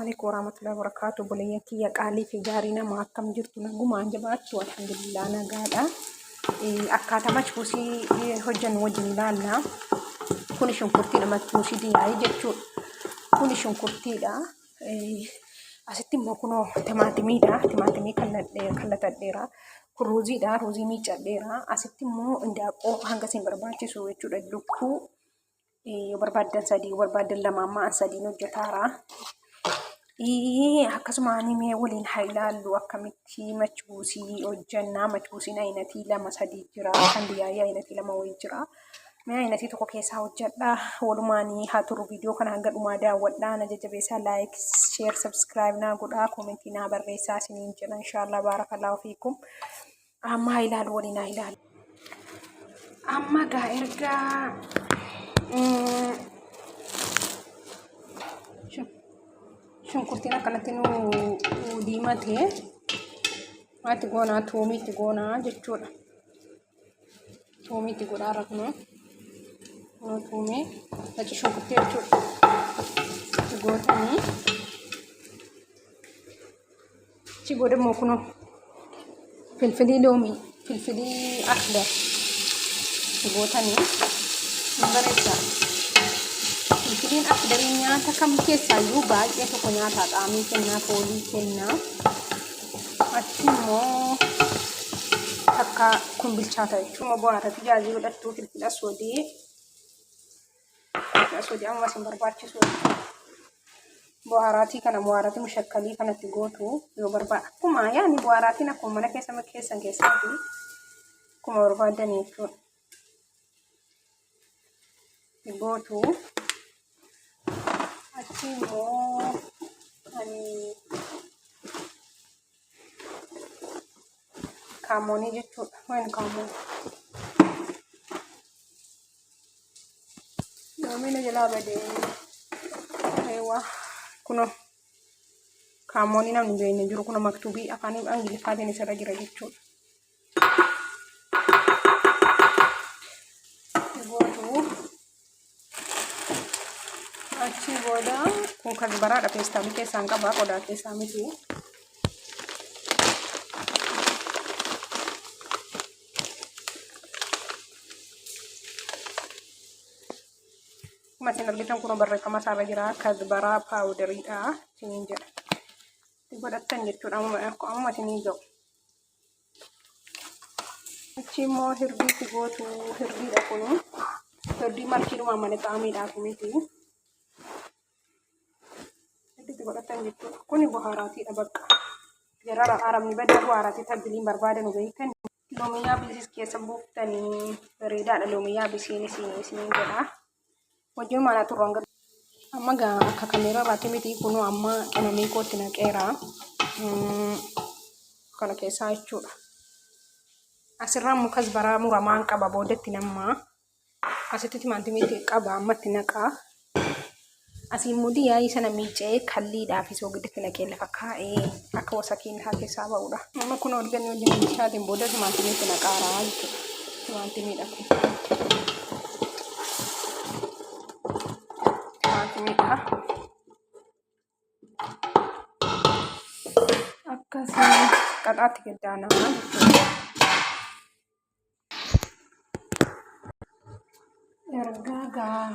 عليكم ورحمة الله وبركاته. بلينكي يا قالي في جارينا ما كم جرت نجوم عن جبات والحمد لله أنا قاعدة أكاتا مشبوسي هجن وجن لالنا كوني شنكرتي لما تمشي دي هاي جتشو كوني شنكرتي لا أستي ما كنوا تماتمي كلا تديرا كروزي دا روزي مي تديرا أستي مو عند أو هنگسين برباتي سوى تشو دلوكو بربادن سدي بربادن لما ما سدي نجتارا akkasuma mee waliin hailaallu akkamitti machbuusii hojjannaa machbuusiin ayinatii lama sadii jira kan diyaayii ayinatii lama wayii jira mee ayinatii tokko keessaa hojjadha walumaanii haa turu viidiyoo kana hanga dhumaa daawwadhaa na jajjabeessaa like share subscribe naa godhaa commentii naa barreessaa isiniin jedha inshallah barakallahu fiikum amma hailaalu waliin hailaalu amma gaa ergaa shunkurtiin akkanatti nu diimatee maatti goonaa tuumiitti goonaa jechuudha. Tuumiitti godhaa raknoo tuumee naci shunkurtii jechuudha. Itti gootanii itti godhamoo kunoo filfilii loomii filfilii akhdar itti gootanii hin bareechaa. Filfiliin akdarii nyaata kam keessaayyuu baay'ee tokko nyaataa qaamii kennaa foolii kennaa achi immoo takka kun bilchaata jechuudha bu'aara tajaajila godhattuu filfila soodii amma isin barbaachisu bu'aaraatii kana bu'aaraatii mushakkalii kanatti gootu yoo barbaada akkuma yaani bu'aaraatiin akkuma mana keessan keessaati akkuma barbaadan jechuudha gootu Achimo kamoni jechuudha waan kamoni yoomina jalaa badee eewwa kuno kamoni namni beekne jiru kuno maktubii afaan ingiliffaatiin isarra jira jechuudha. Achi boda kun kan baraadha keessaa miti isaan qabaa qodaa keessaa miti. Masin argitan kun barreeffama isaarra jira kazbaraa paawudariidha isiniin jedha. Itti godhattan jechuudha amma isinii ga'u. Achi immoo hirbiitti gootu hirbiidha kunu hirbii markiidhuma malee xaamiidhaaf miti. Godhatan jechuudha. Kuni bu'aaraatiidha bakka. Jarara arabni badda bu'aaraatii tabbiliin barbaadan beekan. Loomiyaa bisis keessa buuftanii bareedaadha loomiyaa bisiin isiniin jedha. Wajjin mana turran gad. Amma gaa akka kameeraa irratti miti kunu amma qinamii kootti naqeera. Kana keessaa jechuudha. Asirraan mukas baraa muramaan qaba boodatti nammaa. Asitti timaantimii qaba ammatti naqaa. Asiin mudii yaa'ii sana miicee kalliidhaaf isoo gidduutti naqee lafa kaa'ee akka wasakiin haa keessaa ba'uudha. Amma kun ol gannoo wajjin ishaatiin booda timaantimiitti naqaaraa jechuudha. Timaantimiidha kun. Timaantimiidha. Akkasii qaqaatti gaddaanaa jechuudha. Ergaa gaa.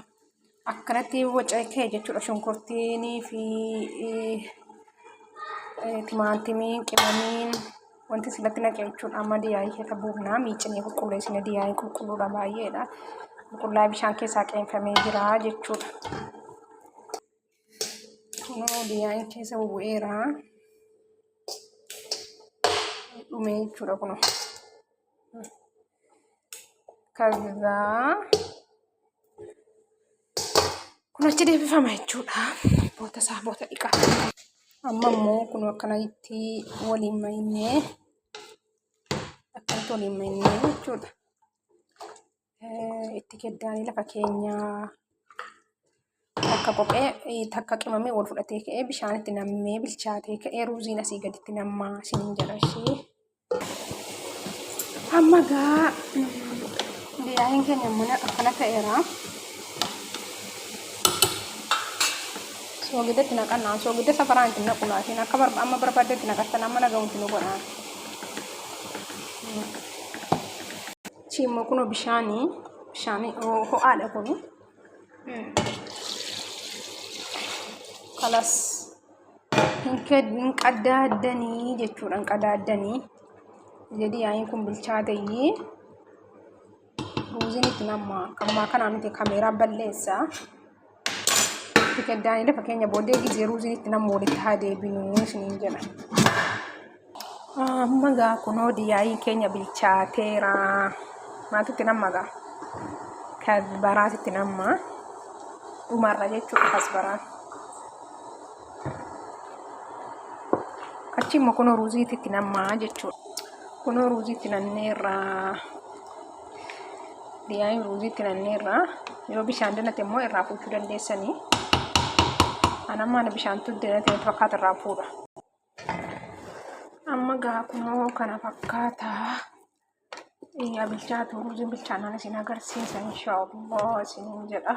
Akkanatti boca kee jechuudha shunkurtiinii fi timaantimiin qimamiin wanti silatti naqee jechuudha amma diyaayii keessa buufnaa miicinii qulqulleessina diyaayii qulqulluudha baay'eedha qulqullaa bishaan keessaa qeenfamee jira jechuudha kunoo diyaayiin keessa bu'eera dhumee jechuudha kunoo kazaa Kunachi deebifama jechuudha. Boota isaa boota dhiqaa. Amma immoo kun akkana itti waliin maynee akkatti waliin maynee jechuudha. Itti keddaanii lafa keenyaa takka qophee takka qimamee wal fudhatee ka'ee bishaanitti nammee bilchaatee ka'ee ruuziin asii gaditti nammaa isiniin jedha ishee. Amma gaa diyaayiin keenya mana akkana ta'eera. Soogiddeetti naqannaa soogidde safaraan itti naqulaatiin akka amma barbaadetti naqattan amma naga'uutti nu godhaan. Immoo kunoo bishaanii ho'aadha kuni. Kalas hin qadaaddanii jechuudha, hin qadaaddanii jedhi yaa'iin kun bilchaatee ruuziin itti nammaa kammaa kanaa miti kaameeraa balleessaa. Itti keddaanidha fakkeenya booddee gizee ruuziin itti nammu walitti haa deebinuu isiniin jedha. Amma gaa kunoo yaa'iin keenya bilchaateera. Maatitti namma gaa kasbaraatitti namma dhumarra jechuudha kasbaraan. Achi immoo kunoo ruuziitti nammaa jechuudha. Kunoo ruuziitti nanneerraa. Yaa'iin ruuziitti nanneerraa. Yoo bishaan danate immoo irraa fuudhuu dandeessanii. Anammaan bishaan danate fakkaata irraa fuudha. Amma gaa kunoo kana fakkaata. Yaa bilchaatu ruuziin bilchaanaan isin agarsiisa inshaallah isiniin jedha.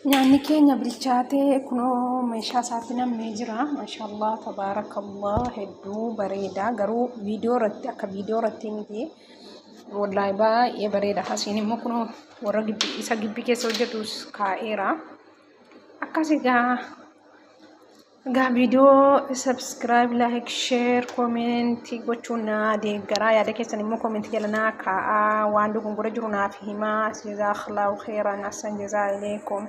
Nyaanni keenya bilchaatee kunoo meeshaa isaatti nammee jira. Maashaallah tabaarakallah hedduu bareeda. Garuu viidiyoo irratti akka viidiyoo irratti miti. Wallahi baay'ee bareeda. Asiin immoo kunoo warra isa gibbii keessa hojjetus kaa'eera. Akkas egaa viidiyoo subscribe, like, share, comment gochuun deeggaraa. Yaada keessan immoo comment jala naa kaa'aa. Waan dogongora jiru naaf himaa. Jazakallahu khairan. Ahsan jazaa ilaykum.